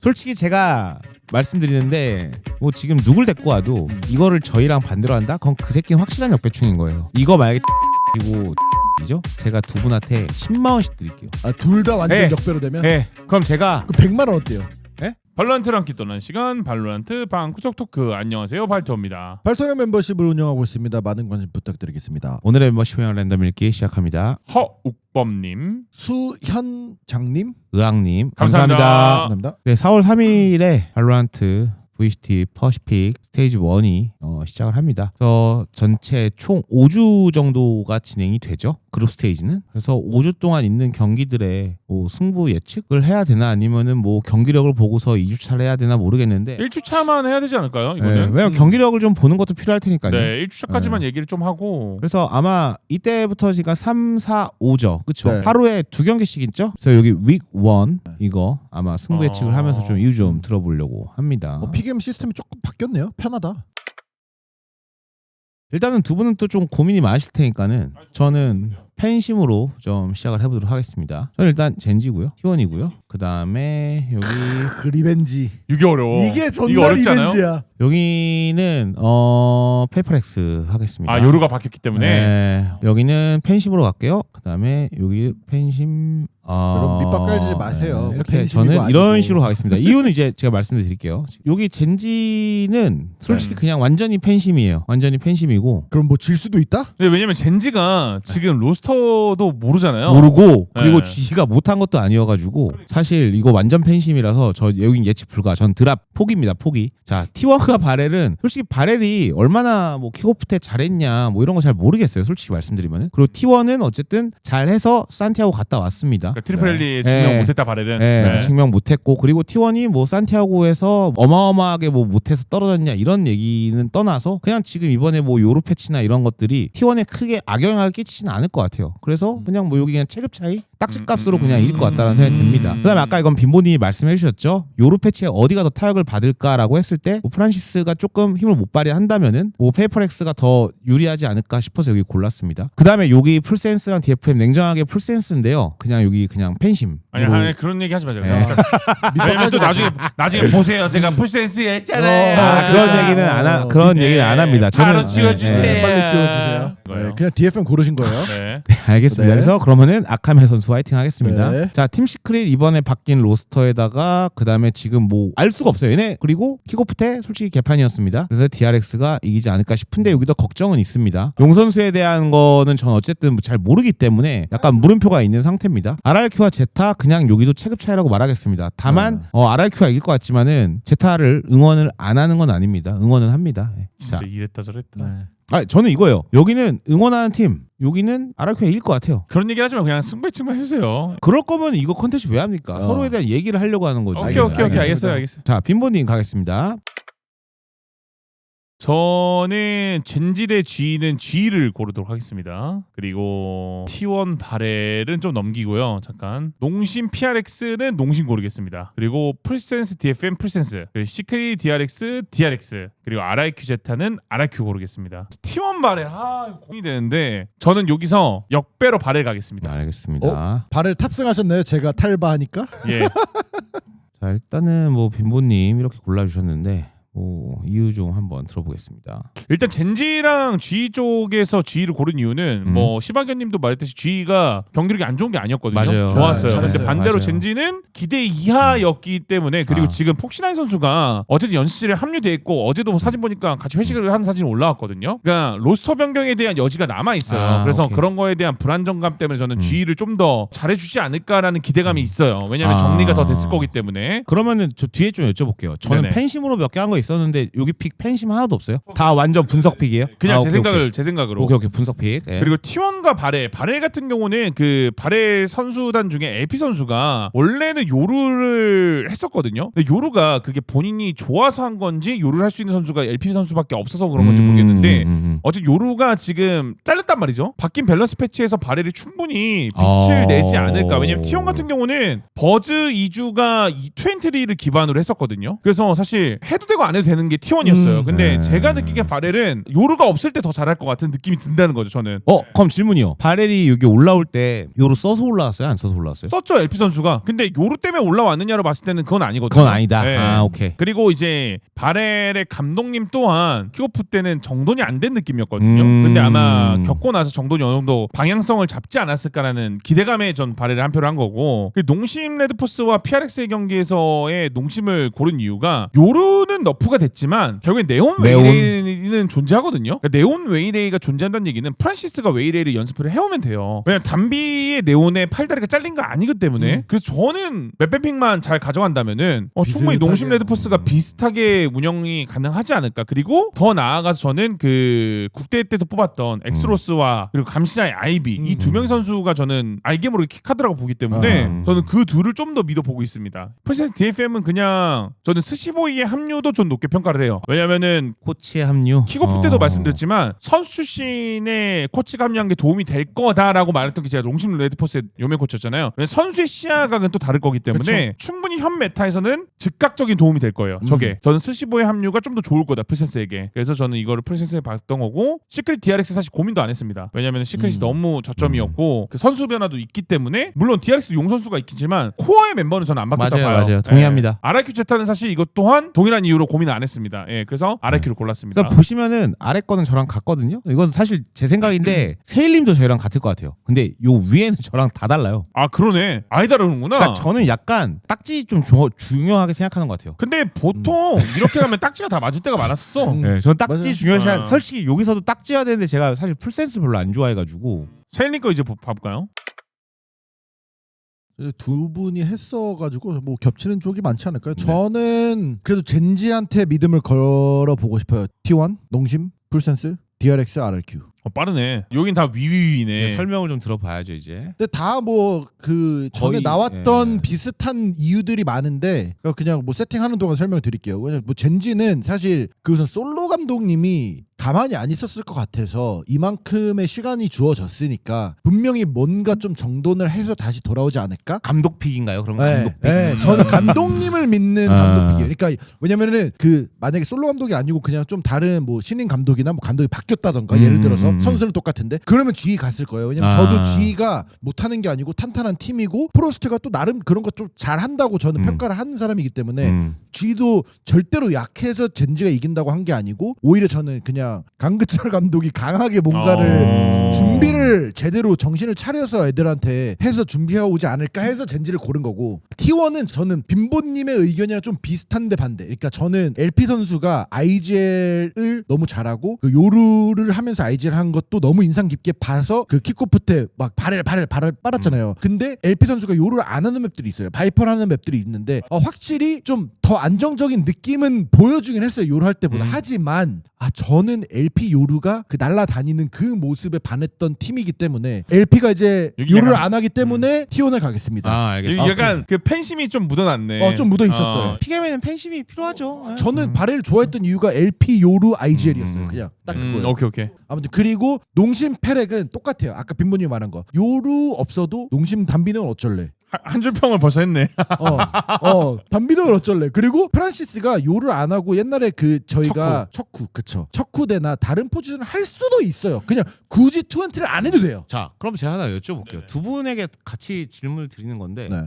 솔직히 제가 말씀드리는데 뭐 지금 누굴 데리고 와도 이거를 저희랑 반대로 한다? 그럼 그 새끼는 확실한 역배충인 거예요. 이거 만약에 이고 이죠? 제가 두 분한테 10만 원씩 드릴게요. 아, 둘 다 완전 네. 역배로 되면? 네. 그럼 제가 그 100만 원 어때요? 발로란트랑 함께 떠나는 시간 발로란트 방구석 토크. 안녕하세요, 발토입니다. 발토너 멤버십을 운영하고 있습니다. 많은 관심 부탁드리겠습니다. 오늘의 멤버십 회원 랜덤 읽기 시작합니다. 허욱범님, 수현장님 의학님 감사합니다. 감사합니다. 네, 4월 3일에 발로란트 VCT 퍼시픽 스테이지 1이 시작을 합니다. 그래서 전체 총 5주 정도가 진행이 되죠. 그룹 스테이지는. 그래서 5주 동안 있는 경기들의 뭐 승부 예측을 해야 되나 아니면은 뭐 경기력을 보고서 2주차를 해야 되나 모르겠는데 1주차만 해야 되지 않을까요? 네, 이거는. 왜냐면 경기력을 좀 보는 것도 필요할 테니까요. 네, 1주차까지만 얘기를 좀 하고. 그래서 아마 이때부터 지금 3, 4, 5죠. 그쵸? 네. 하루에 2경기씩 있죠? 그래서 여기 윅 1 이거 아마 승부 예측을 하면서 좀 이유 좀 들어보려고 합니다. 피겜 시스템이 조금 바뀌었네요. 편하다. 일단은 두 분은 또 좀 고민이 많으실 테니까는 저는 팬심으로 좀 시작을 해보도록 하겠습니다. 저는 일단 젠지고요. T1이고요. 그 다음에 여기 그 리벤지. 이게 어려워. 이게 이거 존나 어렵지 않아요? 리벤지야. 여기는 페이퍼렉스 하겠습니다. 아, 요루가 바뀌었기 때문에. 네, 여기는 팬심으로 갈게요. 그 다음에 여기 팬심. 여러분 밑밥 깔지 마세요. 네, 이렇게 팬심이고 저는 이런 아니고. 식으로 가겠습니다. 이유는 이제 제가 말씀을 드릴게요. 여기 젠지는 솔직히 그냥 완전히 팬심이에요. 완전히 팬심이고 그럼 뭐 질 수도 있다? 네, 왜냐면 젠지가 지금 로스터도 모르잖아요. 모르고 그리고 네. GC가 못한 것도 아니어가지고 사실 이거 완전 팬심이라서 저 여긴 예측 불가. 전 드랍 포기입니다. 포기. 자, T1과 바렐은 솔직히 바렐이 얼마나 뭐 킥오프 때 잘했냐 뭐 이런 거 잘 모르겠어요. 솔직히 말씀드리면은. 그리고 T1은 어쨌든 잘해서 산티아고 갔다 왔습니다. 그러니까 트리플 랠리 증명 네. 못했다 바렐은. 네, 증명 못했고 그리고 T1이 뭐 산티아고에서 어마어마하게 뭐 못해서 떨어졌냐 이런 얘기는 떠나서 그냥 지금 이번에 뭐 요로 패치나 이런 것들이 T1에 크게 악영향을 끼치지는 않을 것 같아요. 그래서 그냥 뭐 여기 그냥 체급 차이 딱지값으로 그냥 이길 것 같다는 생각이 듭니다. 그다음에 아까 이건 빈보님이 말씀해 주셨죠. 요로 패치에 어디가 더 타격을 받을까라고 했을 때 뭐 프란시스가 조금 힘을 못 발휘한다면은 뭐 페이퍼렉스가 더 유리하지 않을까 싶어서 여기 골랐습니다. 그다음에 여기 풀센스랑 DFM 냉정하게 풀센스인데요. 그냥 여기 그냥 팬심. 아니 그런 얘기 하지 마세요. 네. 왜냐면 또 나중에 보세요. 제가 풀센스 했잖아요. 그런 얘기는 안 합니다. 저는 바로 지워주세요. 빨리 지워주세요. 거예요. 그냥 DFM 고르신 거예요? 네. 알겠습니다. 네. 그래서 그러면은 아카메 선수 화이팅 하겠습니다. 네. 자, 팀 시크릿 이번에 바뀐 로스터에다가 그 다음에 지금 뭐 알 수가 없어요. 얘네 그리고 킥오프 때 솔직히 개판이었습니다. 그래서 DRX가 이기지 않을까 싶은데 여기도 걱정은 있습니다. 용 선수에 대한 거는 전 어쨌든 잘 모르기 때문에 약간 물음표가 있는 상태입니다. RRQ와 제타 그냥 여기도 체급 차이라고 말하겠습니다. 다만 RRQ가 이길 것 같지만은 제타를 응원을 안 하는 건 아닙니다. 응원은 합니다. 자, 진짜 이랬다 저랬다. 네. 저는 이거예요. 여기는 응원하는 팀, 여기는 RRQ가 이길 것 같아요. 그런 얘기 하지 마. 그냥 승배측만 해주세요. 그럴 거면 이거 컨텐츠 왜 합니까? 서로에 대한 얘기를 하려고 하는 거죠. 오케이 알겠어요. 자, 빈본님 가겠습니다. 저는 젠지 대 G는 G를 고르도록 하겠습니다. 그리고 T1 바렐은 좀 넘기고요. 잠깐. 농심 PRX는 농심 고르겠습니다. 그리고 풀센스 DFM 풀센스, 그리고 시크릿 DRX DRX, 그리고 RIQ 제타는 RIQ 고르겠습니다. T1 바렐 고민이 되는데 저는 여기서 역배로 바렐 가겠습니다. 알겠습니다. 발을 탑승하셨나요? 제가 탈바하니까? 예. 자, 일단은 뭐 빈본님 이렇게 골라주셨는데 뭐 이유 좀 한번 들어보겠습니다. 일단 젠지랑 G 쪽에서 G를 고른 이유는 뭐 시바견님도 말했듯이 G가 경기력이 안 좋은 게 아니었거든요. 맞아요. 좋았어요. 네, 근데 잘했어요. 반대로 맞아요. 젠지는 기대 이하였기 때문에 그리고 지금 폭신한 선수가 어쨌든 연습실에 합류돼 있고 어제도 사진 보니까 같이 회식을 한 사진이 올라왔거든요. 그러니까 로스터 변경에 대한 여지가 남아 있어요. 그래서 오케이. 그런 거에 대한 불안정감 때문에 저는 G를 좀 더 잘해주지 않을까라는 기대감이 있어요. 왜냐하면 정리가 더 됐을 거기 때문에. 그러면은 저 뒤에 좀 여쭤볼게요. 저는 네네. 팬심으로 몇 개 한 거 있었는데 여기 픽 팬심 하나도 없어요? 다 완전 분석 픽이에요? 그냥 오케이, 제 생각으로. 오케이 분석 픽. 예. 그리고 T1과 바렐 같은 경우는 그 바렐 선수단 중에 LP 선수가 원래는 요루를 했었거든요. 근데 요루가 그게 본인이 좋아서 한 건지 요루를 할 수 있는 선수가 LP 선수밖에 없어서 그런 건지 모르겠는데 어쨌든 요루가 지금 잘렸단 말이죠. 바뀐 밸런스 패치에서 바렐이 충분히 빛을 내지 않을까. 왜냐면 T1 같은 경우는 버즈 2주가 2트엔트리를 기반으로 했었거든요. 그래서 사실 해도 되고 안 해도 되는 게 T1이었어요. 근데 네. 제가 느끼기에 바렐은 요루가 없을 때 더 잘할 것 같은 느낌이 든다는 거죠. 저는. 그럼 질문이요. 바렐이 여기 올라올 때 요로 써서 올라왔어요? 안 써서 올라왔어요? 썼죠 LP 선수가. 근데 요루 때문에 올라왔느냐로 봤을 때는 그건 아니거든요. 그건 아니다. 네. 아, 오케이. 그리고 이제 바렐의 감독님 또한 킥오프 때는 정돈이 안 된 느낌이었거든요. 근데 아마 겪고 나서 정돈이 어느 정도 방향성을 잡지 않았을까라는 기대감에 전 바렐을 한 표를 한 거고, 그 농심 레드포스와 PRX의 경기에서의 농심을 고른 이유가 요루는 너프가 됐지만 결국엔 네온 웨이레이는 존재하거든요. 그러니까 네온 웨이레이가 존재한다는 얘기는 프란시스가 웨이레이를 연습을 해오면 돼요. 왜냐면 담비의 네온의 팔다리가 잘린 거 아니기 때문에. 그래서 저는 맵뱀픽만 잘 가져간다면은 충분히 농심 레드포스가 비슷하게 운영이 가능하지 않을까. 그리고 더 나아가서 저는 그 국대 때도 뽑았던 엑스로스와 그리고 감시자의 아이비 이 두 명의 선수가 저는 알게 모르게 킥하드라고 보기 때문에 저는 그 둘을 좀 더 믿어보고 있습니다. 프린세스 DFM은 그냥 저는 스시보이의 합류도 좀 높게 평가를 해요. 왜냐면은 코치의 합류. 킥오프 때도 말씀드렸지만 선수 출신의 코치가 합류한 게 도움이 될 거다라고 말했던 게 제가 농심 레드포스의 요매 코치였잖아요. 선수의 시야각은 또 다를 거기 때문에 그쵸. 충분히 현 메타에서는 즉각적인 도움이 될 거예요. 저게 저는 스시보의 합류가 좀 더 좋을 거다 프린세스에게. 그래서 저는 이거를 프린세스에 봤던 거고, 시크릿 DRX 사실 고민도 안 했습니다. 왜냐면 시크릿이 너무 저점이었고 그 선수 변화도 있기 때문에, 물론 DRX도 용 선수가 있겠지만 코어의 멤버는 저는 안 바뀌었다 봐요. 맞아요. 동의합니다. RIQ 제타는 사실 이것 또한 동일한 이유로 고민 안 했습니다. 그래서 RIQ를 골랐습니다. 그러니까 보시면은 아래 거는 저랑 같거든요. 이건 사실 제 생각인데 세일님도 저희랑 같을 것 같아요. 근데 요 위에는 저랑 다 달라요. 아 그러네. 아예 다르는구나. 그러니까 저는 약간 딱지 좀 중요하게 생각하는 것 같아요. 근데 보통 이렇게 가면 딱지가 다 맞을 때가 많았어. 네, 저는 딱지 맞아요. 중요시. 아. 솔직히 여기서도 딱지여야 되는데 제가 사실 풀센스 별로 안 좋아해가지고. 세일님 거 이제 봐볼까요? 두 분이 했어가지고 뭐 겹치는 쪽이 많지 않을까요? 저는 그래도 젠지한테 믿음을 걸어보고 싶어요. T1, 농심, 풀센스, DRX, RRQ. 빠르네. 여긴 다 위위위네. 설명을 좀 들어봐야죠 이제. 근데 다 뭐 그 전에 거의, 나왔던 비슷한 이유들이 많은데 그냥 뭐 세팅하는 동안 설명을 드릴게요. 왜냐면 뭐 젠지는 사실 그 우선 솔로 감독님이 가만히 안 있었을 것 같아서 이만큼의 시간이 주어졌으니까 분명히 뭔가 좀 정돈을 해서 다시 돌아오지 않을까? 감독픽인가요? 그럼 네, 감독픽. 네, 저는 감독님을 믿는 감독픽이에요. 그러니까 왜냐면은 그 만약에 솔로 감독이 아니고 그냥 좀 다른 뭐 신인 감독이나 뭐 감독이 바뀌었다던가 예를 들어서 선수는 똑같은데 그러면 G 갔을 거예요. 왜냐면 저도 G가 못하는 게 아니고 탄탄한 팀이고 프로스트가 또 나름 그런 것 좀 잘한다고 저는 평가를 하는 사람이기 때문에 G도 절대로 약해서 젠지가 이긴다고 한 게 아니고 오히려 저는 그냥 강근철 감독이 강하게 뭔가를 준비를 제대로 정신을 차려서 애들한테 해서 준비해 오지 않을까 해서 젠지를 고른 거고, T1은 저는 빈보님의 의견이랑 좀 비슷한데 반대. 그러니까 저는 LP 선수가 IGL을 너무 잘하고 그 요루를 하면서 IGL 한 것도 너무 인상 깊게 봐서 그 킥오프 때 막 발을 빨았잖아요. 근데 LP 선수가 요루를 안 하는 맵들이 있어요. 바이퍼를 하는 맵들이 있는데 확실히 좀 더 안정적인 느낌은 보여주긴 했어요. 요루 할 때보다. 하지만 저는 LP 요루가 그 날아다니는 그 모습에 반했던 팀이기 때문에 LP가 이제 요루를 안 하기 때문에 T1을 가겠습니다. 알겠습니다. 약간 그 팬심이 좀 묻어났네. 좀 묻어 있었어요. 피게임에는 팬심이 필요하죠. 저는 바렐을 좋아했던 이유가 LP 요루 IGL이었어요. 그냥 딱 그거예요. 오케이. 아무튼 그리고 농심 페렉은 똑같아요. 아까 빈보님이 말한 거. 요루 없어도 농심 담비는 어쩔래. 한 줄 평을 벌써 했네. 담비는 어쩔래. 그리고 프란시스가 요를 안 하고 옛날에 그 저희가 척후대나 다른 포지션을 할 수도 있어요. 그냥 굳이 2엔트를 안 해도 돼요. 자, 그럼 제가 하나 여쭤볼게요. 두 분에게 같이 질문을 드리는 건데 네.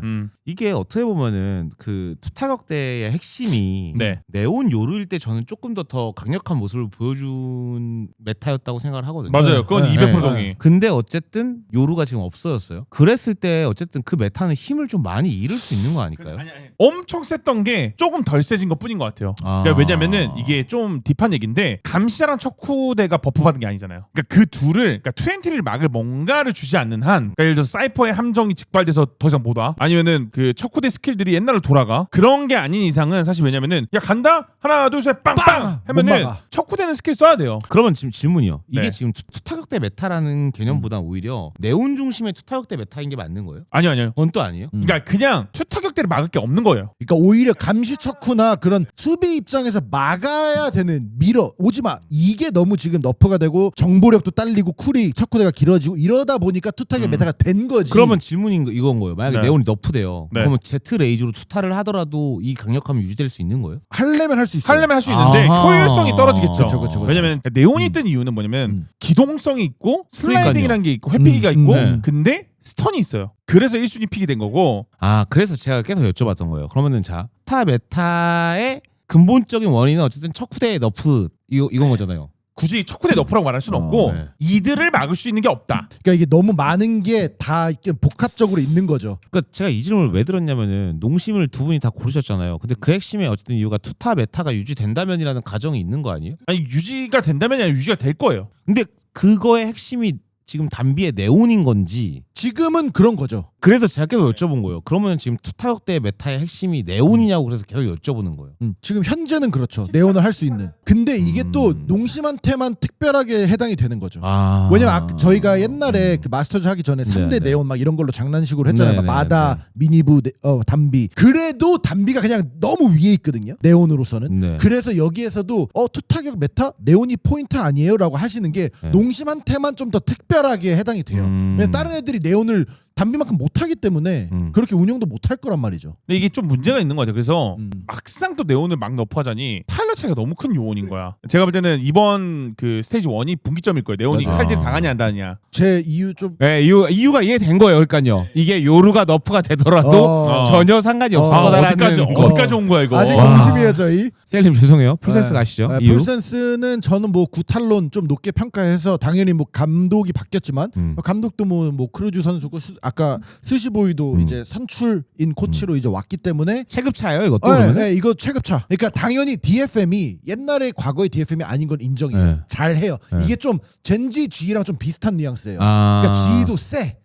이게 어떻게 보면은 그 투타격대의 핵심이 네. 네온 요루일 때 저는 조금 더 강력한 모습을 보여준 메타였다고 생각을 하거든요. 맞아요. 그건 네, 200% 네. 동의. 근데 어쨌든 요루가 지금 없어졌어요. 그랬을 때 어쨌든 그 메타는 힘을 좀 많이 잃을 수 있는 거 아닐까요? 엄청 셌던 게 조금 덜 세진 것 뿐인 것 같아요. 그러니까 왜냐면은 이게 좀 딥한 얘기인데 감시자랑 척후대가 버프 받은 게 아니잖아요. 그러니까 그 둘을, 그러니까 20를 막을 뭔가를 주지 않는 한, 그러니까 예를 들어서 사이퍼의 함정이 직발돼서 더 이상 못 와. 아니면은 그 척후대 스킬들이 옛날로 돌아가. 그런 게 아닌 이상은 사실 왜냐면은 야 간다 하나 둘 셋 빵빵 하면은 못 막아. 척후대는 스킬 써야 돼요. 그러면 지금 질문이요. 이게 네. 지금 투타격대 메타라는 개념보다 오히려 네온 중심의 투타격대 메타인 게 맞는 거예요? 아니요. 그건 또 아니에요? 그러니까 그냥 투타격대를 막을 게 없는 거예요. 그러니까 오히려 감시 척후나 그런 수비 입장에서 막아야 되는 밀어 오지마 이게 너무 지금 너프가 되고 정보력도 딸리고 쿨이 척후대가 길어지고 이러다 보니까 투타격 메타가 된 거지. 그러면 질문인 이건 거예요. 만약에 네. 네온이 너프돼요. 네. 그러면 제트 레이저로 투타를 하더라도 이 강력함이 유지될 수 있는 거예요? 하려면 할 수 있어요. 하려면 할 수 있는데 아하. 효율성이 떨어지겠죠. 그쵸. 왜냐면 네온이 뜬 이유는 뭐냐면 기동성이 있고 슬라이딩이라는 게 있고 회피기가 있고 네. 근데 스턴이 있어요. 그래서 1순위 픽이 된 거고 아 그래서 제가 계속 여쭤봤던 거예요. 그러면은 자 투타 메타의 근본적인 원인은 어쨌든 척후대의 너프 이건 거잖아요. 굳이 척후대 너프라고 말할 수는 없고 네. 이들을 막을 수 있는 게 없다. 그러니까 이게 너무 많은 게 다 복합적으로 있는 거죠. 그러니까 제가 이 질문을 왜 들었냐면은 농심을 두 분이 다 고르셨잖아요. 근데 그 핵심의 어쨌든 이유가 투타 메타가 유지된다면이라는 가정이 있는 거 아니에요? 아니 유지가 된다면 아니라 유지가 될 거예요. 근데 그거의 핵심이 지금 담비의 네온인 건지 지금은 그런 거죠. 그래서 제가 계속 여쭤본 거예요. 그러면 지금 투타격대 메타의 핵심이 네온이냐고 그래서 계속 여쭤보는 거예요. 지금 현재는 그렇죠. 네온을 할 수 있는. 근데 이게 또 농심한테만 특별하게 해당이 되는 거죠. 아 왜냐면 저희가 옛날에 그 마스터즈 하기 전에 3대 네. 네온 막 이런 걸로 장난식으로 했잖아요. 네, 막 네, 마다, 네. 미니부, 담비. 그래도 담비가 그냥 너무 위에 있거든요. 네온으로서는. 네. 그래서 여기에서도 투타격 메타 네온이 포인트 아니에요라고 하시는 게 네. 농심한테만 좀 더 특별하게 해당이 돼요. 왜냐면 다른 애들이 네온을 담비만큼 못하기 때문에 그렇게 운영도 못할 거란 말이죠. 근데 이게 좀 문제가 있는 것 같아요. 그래서 음. 막상 또 네온을 막 너프하자니 파일럿 차이가 너무 큰 요원인 거야. 제가 볼 때는 이번 그 스테이지 1이 분기점일 거예요. 네온이 맞아. 칼질 당하냐 안 당하냐. 제 이유 좀 네, 이유가 이해된 거예요. 그러니까요. 이게 요루가 너프가 되더라도 어. 전혀 상관이 없을 거다라는 거. 어디까지 온 거야 이거. 아직 와. 농심이에요 저희. 셀님 죄송해요. 풀센스 가시죠. 네, 이유? 풀센스는 저는 뭐 구탈론 좀 높게 평가해서 당연히 뭐 감독이 바뀌었지만 감독도 뭐 크루즈 선수고 아까 스시보이도 이제 선출인 코치로 이제 왔기 때문에 체급차예요, 이것도. 네, 그러면은? 네, 이거 체급차. 그러니까 당연히 DFM이 옛날에 과거의 DFM이 아닌 건 인정해요. 네. 잘해요. 네. 이게 좀 젠지 G랑 좀 비슷한 뉘앙스예요. 아. 그러니까 G도 세.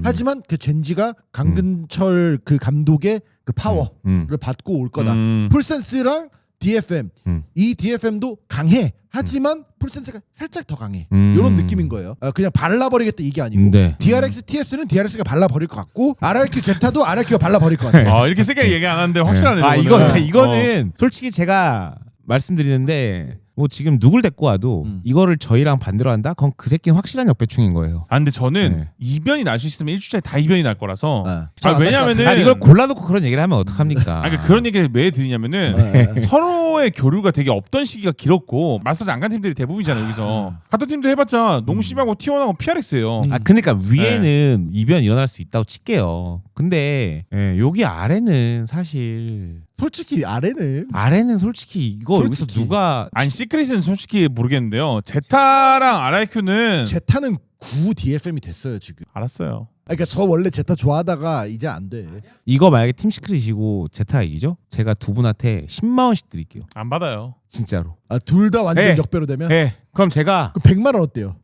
하지만 그 젠지가 강근철 그 감독의 그 파워를 받고 올 거다. 풀센스랑 DFM 이 DFM도 강해. 하지만 풀센스가 살짝 더 강해. 이런 느낌인 거예요. 그냥 발라버리겠다 이게 아니고 네. DRX TS는 DRX가 발라버릴 것 같고 RRQ 제타도 RRQ가 발라버릴 것 같아요. 이렇게 세게 얘기 안 하는데 확실하네. 아, 이거는. 이거는 솔직히 제가 말씀드리는데 뭐 지금 누굴 데리고 와도 이거를 저희랑 반대로 한다? 그럼 그 새끼는 확실한 역배충인 거예요. 아 근데 저는 네. 이변이 날 수 있으면 1주차에 다 이변이 날 거라서 자, 왜냐면은 아니 이걸 골라놓고 그런 얘기를 하면 어떡합니까? 그러니까 그런 얘기를 왜 드리냐면은 서로의 교류가 되게 없던 시기가 길었고 마스터즈 안 간 팀들이 대부분이잖아요 여기서. 같은 팀도 해봤자 농심하고 T1하고 PRX예요. 아 그러니까 위에는 이변 일어날 수 있다고 칠게요. 근데 여기 아래는 사실 솔직히 아래는 솔직히 이거 여기서 솔직히. 누가 아니 시크릿은 솔직히 모르겠는데요. 제타랑 RIQ는 제타는 9 DFM이 됐어요 지금. 알았어요. 그러니까 저 원래 제타 좋아하다가 이제 안 돼. 이거 만약에 팀 시크릿이고 제타가 이기죠? 제가 두 분한테 10만 원씩 드릴게요. 안 받아요. 진짜로. 둘 다 완전 네. 역배로 되면 네. 그럼 제가 그럼 100만 원 어때요?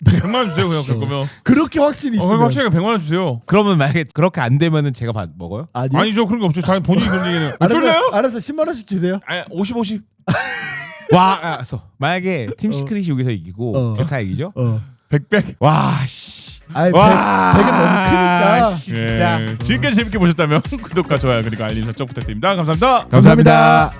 100만 원 주세요 그냥 그럴 거면. 그렇게 확실히 있으면 확실하게 100만 원 주세요. 그러면 만약에 그렇게 안 되면은 제가 먹어요? 아니요? 아니죠 그런 거 없죠. 당연히 본인이 그런 얘기는. 쫄려요? 알았어 10만 원씩 주세요. 아니 50. 와, 알았어. 만약에 팀 시크릿이 여기서 이기고 제타 이기죠? 100. 와, 씨. 아이 와, 100은 너무 크니까. 씨, 진짜. 지금까지 재밌게 보셨다면 구독과 좋아요 그리고 알림 설정 부탁드립니다. 감사합니다. 감사합니다.